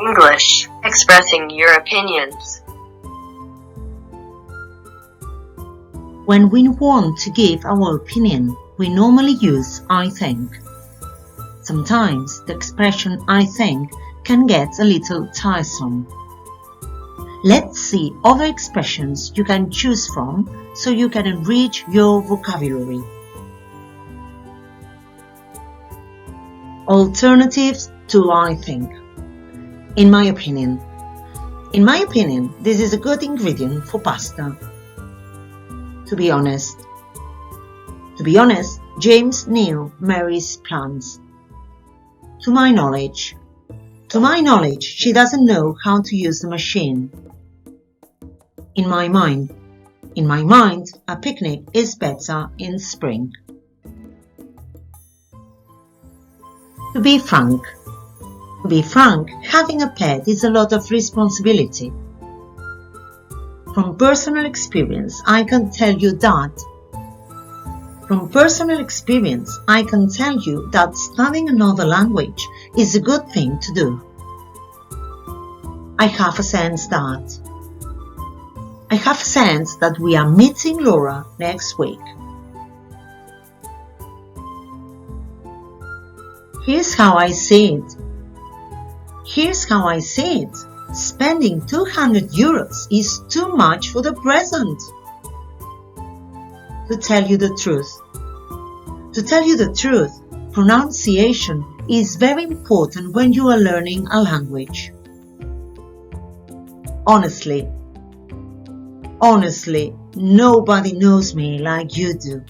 English, expressing your opinions. When we want to give our opinion, we normally use I think. Sometimes the expression I think can get a little tiresome. Let's see other expressions you can choose from so you can enrich your vocabulary. Alternatives to I think. In my opinion. In my opinion, this is a good ingredient for pasta. To be honest. To be honest, James knew Mary's plans. To my knowledge. To my knowledge, she doesn't know how to use the machine. In my mind. In my mind, a picnic is better in spring. To be frank. To be frank, having a pet is a lot of responsibility. From personal experience, I can tell you that studying another language is a good thing to do. I have a sense that we are meeting Laura next week. Here's how I see it. Spending 200 euros is too much for the present. To tell you the truth, pronunciation is very important when you are learning a language. Honestly, nobody knows me like you do.